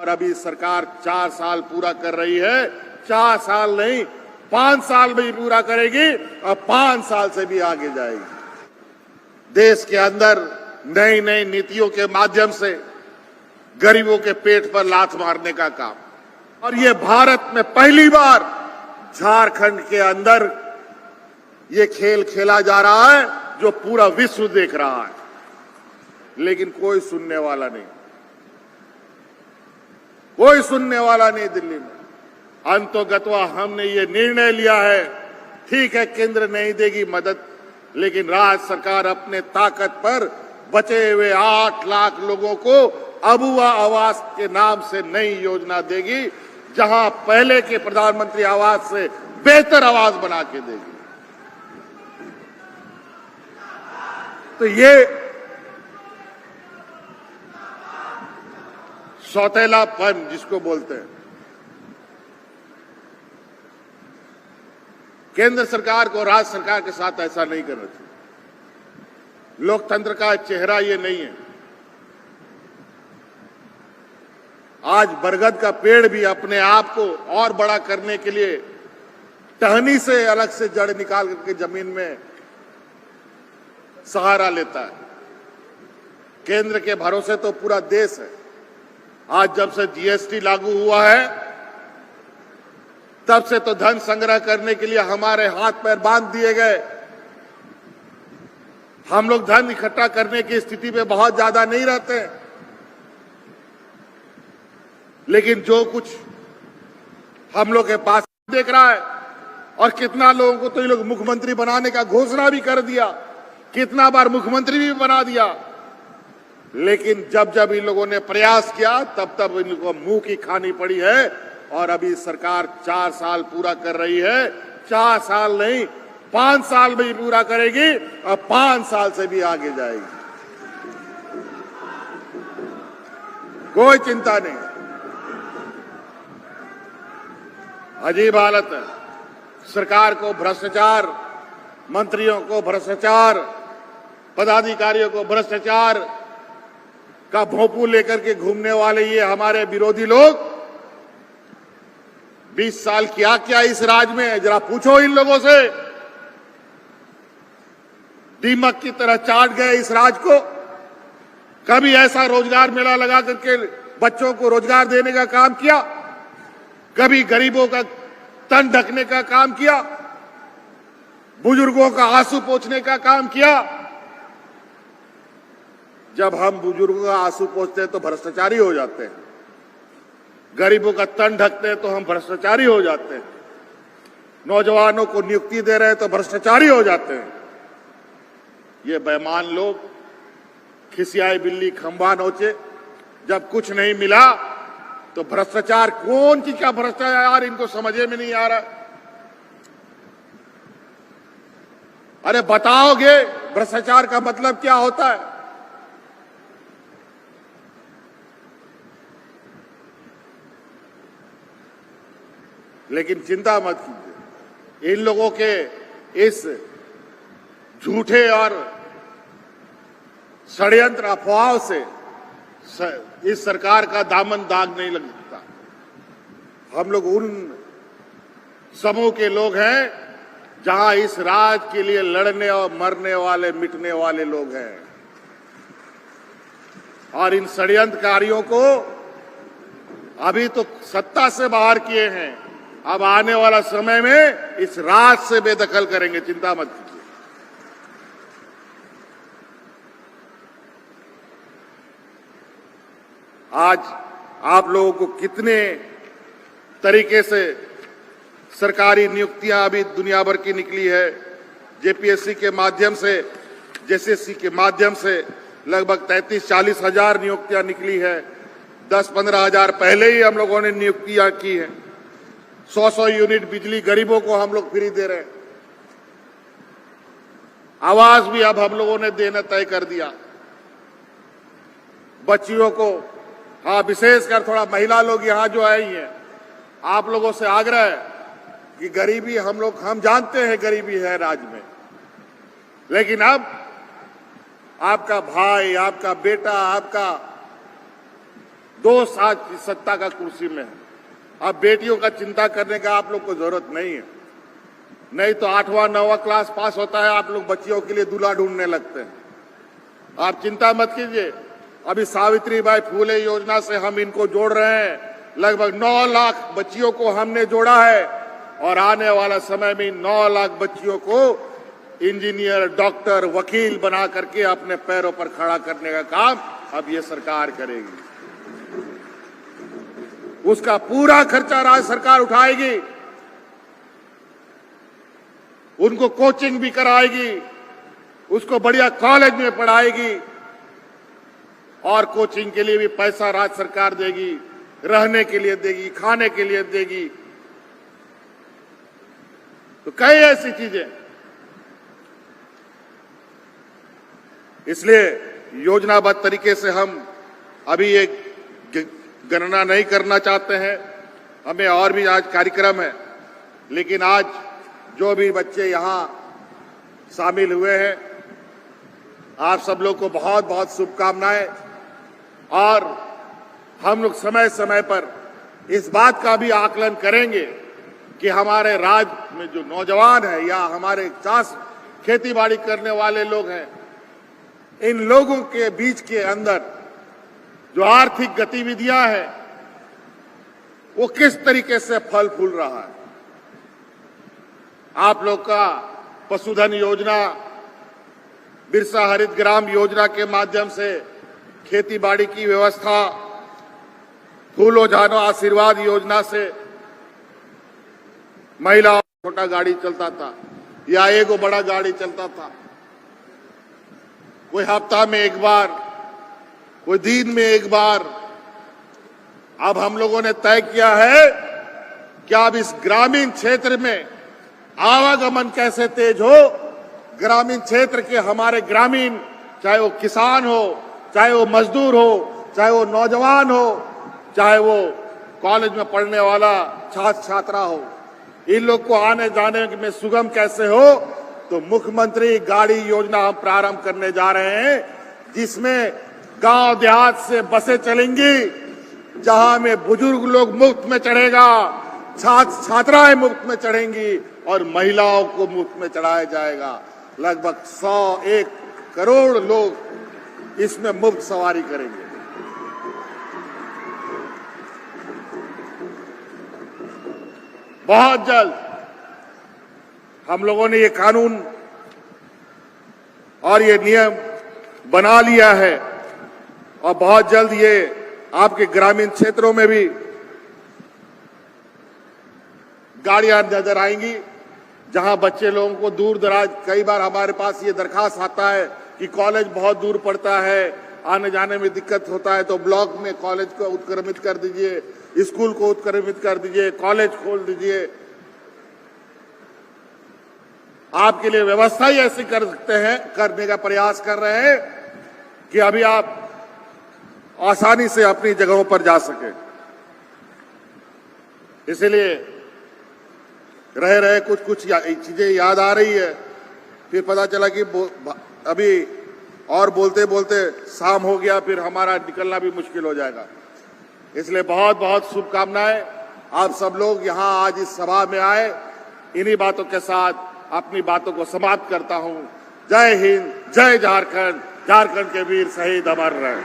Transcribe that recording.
और अभी सरकार 4 साल पूरा कर रही है। 4 साल नहीं, 5 साल में ही पूरा करेगी और 5 साल से भी आगे जाएगी। देश के अंदर नई नई नीतियों के माध्यम से गरीबों के पेट पर लात मारने का काम, और ये भारत में पहली बार झारखंड के अंदर ये खेल खेला जा रहा है जो पूरा विश्व देख रहा है, लेकिन कोई सुनने वाला नहीं, कोई सुनने वाला नहीं दिल्ली में। अंतोगत्वा हमने ये निर्णय लिया है, ठीक है केंद्र नहीं देगी मदद, लेकिन राज्य सरकार अपने ताकत पर बचे हुए 8 लाख लोगों को अबुआ आवास के नाम से नई योजना देगी, जहां पहले के प्रधानमंत्री आवास से बेहतर आवास बना के देगी। तो ये सौतेलापन जिसको बोलते हैं, केंद्र सरकार को राज्य सरकार के साथ ऐसा नहीं करना चाहिए। लोकतंत्र का चेहरा ये नहीं है। आज बरगद का पेड़ भी अपने आप को और बड़ा करने के लिए टहनी से अलग से जड़ निकाल करके जमीन में सहारा लेता है। केंद्र के भरोसे तो पूरा देश है। आज जब से जीएसटी लागू हुआ है, तब से तो धन संग्रह करने के लिए हमारे हाथ पैर बांध दिए गए। हम लोग धन इकट्ठा करने की स्थिति में बहुत ज्यादा नहीं रहते, लेकिन जो कुछ हम लोग के पास देख रहा है, और कितना लोगों को तो ये लोग मुख्यमंत्री बनाने का घोषणा भी कर दिया, कितना बार मुख्यमंत्री भी बना दिया, लेकिन जब जब इन लोगों ने प्रयास किया तब तब इन लोगों को मुंह की खानी पड़ी है। और अभी सरकार 4 साल पूरा कर रही है। 4 साल नहीं, 5 साल में ही पूरा करेगी और 5 साल से भी आगे जाएगी। कोई चिंता नहीं। अजीब हालत है। सरकार को भ्रष्टाचार, मंत्रियों को भ्रष्टाचार, पदाधिकारियों को भ्रष्टाचार का भोंपू लेकर के घूमने वाले ये हमारे विरोधी लोग 20 साल किया क्या इस राज्य में, जरा पूछो इन लोगों से। दीमक की तरह चाट गए इस राज्य को। कभी ऐसा रोजगार मेला लगा करके बच्चों को रोजगार देने का काम किया? कभी गरीबों का तन ढकने का काम किया? बुजुर्गों का आंसू पोंछने का काम किया? जब हम बुजुर्गों का आंसू पोंछते हैं तो भ्रष्टाचारी हो जाते हैं, गरीबों का तन ढकते हैं तो हम भ्रष्टाचारी हो जाते हैं, नौजवानों को नियुक्ति दे रहे हैं तो भ्रष्टाचारी हो जाते हैं। ये बेईमान लोग खिसियाई बिल्ली खंभा नोचे। जब कुछ नहीं मिला तो भ्रष्टाचार, कौन चीज का भ्रष्टाचार इनको समझे में नहीं आ रहा। अरे बताओगे भ्रष्टाचार का मतलब क्या होता है? लेकिन चिंता मत कीजिए, इन लोगों के इस झूठे और षड्यंत्र अफवाहों से इस सरकार का दामन दाग नहीं लगता। हम लोग उन समूह के लोग हैं जहां इस राज्य के लिए लड़ने और मरने वाले, मिटने वाले लोग हैं, और इन षड्यंत्रकारियों को अभी तो सत्ता से बाहर किए हैं, अब आने वाला समय में इस राज से बेदखल करेंगे। चिंता मत कीजिए। आज आप लोगों को कितने तरीके से सरकारी नियुक्तियां अभी दुनिया भर की निकली है। जेपीएससी के माध्यम से, जेएसएससी के माध्यम से लगभग 33-40 हजार नियुक्तियां निकली है। 10-15 हजार पहले ही हम लोगों ने नियुक्तियां की हैं। 100 यूनिट बिजली गरीबों को हम लोग फ्री दे रहे हैं। आवास भी अब हम लोगों ने देना तय कर दिया। बच्चियों को, हाँ विशेषकर थोड़ा महिला लोग यहाँ जो आई हैं, आप लोगों से आग्रह है कि गरीबी हम जानते हैं गरीबी है राज्य में, लेकिन अब आपका भाई, आपका बेटा, आपका 2 साल की सत्ता का कुर्सी में है। अब बेटियों का चिंता करने का आप लोग को जरूरत नहीं है। नहीं तो 8वां 9वां क्लास पास होता है, आप लोग बच्चियों के लिए दूल्हा ढूंढने लगते हैं। आप चिंता मत कीजिए। अभी सावित्रीबाई फूले योजना से हम इनको जोड़ रहे हैं। लगभग 9 लाख बच्चियों को हमने जोड़ा है और आने वाला समय में 9 लाख बच्चियों को इंजीनियर, डॉक्टर, वकील बना करके अपने पैरों पर खड़ा करने का काम अब ये सरकार करेगी। उसका पूरा खर्चा राज्य सरकार उठाएगी। उनको कोचिंग भी कराएगी, उसको बढ़िया कॉलेज में पढ़ाएगी और कोचिंग के लिए भी पैसा राज्य सरकार देगी, रहने के लिए देगी, खाने के लिए देगी। तो कई ऐसी चीजें, इसलिए योजनाबद्ध तरीके से हम अभी एक गणना नहीं करना चाहते हैं। हमें और भी आज कार्यक्रम है, लेकिन आज जो भी बच्चे यहां शामिल हुए हैं, आप सब लोग को बहुत बहुत शुभकामनाएं। और हम लोग समय समय पर इस बात का भी आकलन करेंगे कि हमारे राज्य में जो नौजवान है या हमारे खेती बाड़ी करने वाले लोग हैं, इन लोगों के बीच के अंदर जो आर्थिक गतिविधियां हैं वो किस तरीके से फल फूल रहा है। आप लोग का पशुधन योजना, बिरसा हरित ग्राम योजना के माध्यम से खेती बाड़ी की व्यवस्था, फूलो जानो आशीर्वाद योजना से महिलाओं को छोटा गाड़ी चलता था या एक बड़ा गाड़ी चलता था, कोई हफ्ता में एक बार, कोई दिन में एक बार। अब हम लोगों ने तय किया है कि अब इस ग्रामीण क्षेत्र में आवागमन कैसे तेज हो। ग्रामीण क्षेत्र के हमारे ग्रामीण, चाहे वो किसान हो, चाहे वो मजदूर हो, चाहे वो नौजवान हो, चाहे वो कॉलेज में पढ़ने वाला छात्र छात्रा हो, इन लोग को आने जाने में सुगम कैसे हो। तो मुख्यमंत्री गाड़ी योजना हम प्रारंभ करने जा रहे हैं, जिसमें गांव देहात से बसें चलेंगी, जहां में बुजुर्ग लोग मुफ्त में चढ़ेगा, छात्र छात्राएं मुफ्त में चढ़ेंगी और महिलाओं को मुफ्त में चढ़ाया जाएगा। लगभग 101 करोड़ लोग इसमें मुफ्त सवारी करेंगे। बहुत जल्द हम लोगों ने ये कानून और ये नियम बना लिया है और बहुत जल्द ये आपके ग्रामीण क्षेत्रों में भी गाड़ियां नजर आएंगी, जहां बच्चे लोगों को दूर दराज, कई बार हमारे पास ये दरखास्त आता है कि कॉलेज बहुत दूर पड़ता है, आने जाने में दिक्कत होता है, तो ब्लॉक में कॉलेज को उत्क्रमित कर दीजिए, स्कूल को उत्क्रमित कर दीजिए, कॉलेज खोल दीजिए। आपके लिए व्यवस्था ही ऐसी कर सकते हैं, करने का प्रयास कर रहे हैं कि अभी आप आसानी से अपनी जगहों पर जा सके। इसलिए रह रहे कुछ चीजें याद आ रही है, फिर पता चला कि अभी और बोलते बोलते शाम हो गया, फिर हमारा निकलना भी मुश्किल हो जाएगा। इसलिए बहुत बहुत शुभकामनाएं। आप सब लोग यहां आज इस सभा में आए, इन्हीं बातों के साथ अपनी बातों को समाप्त करता हूं। जय हिंद, जय झारखंड, झारखंड के वीर शहीद अमर रहे।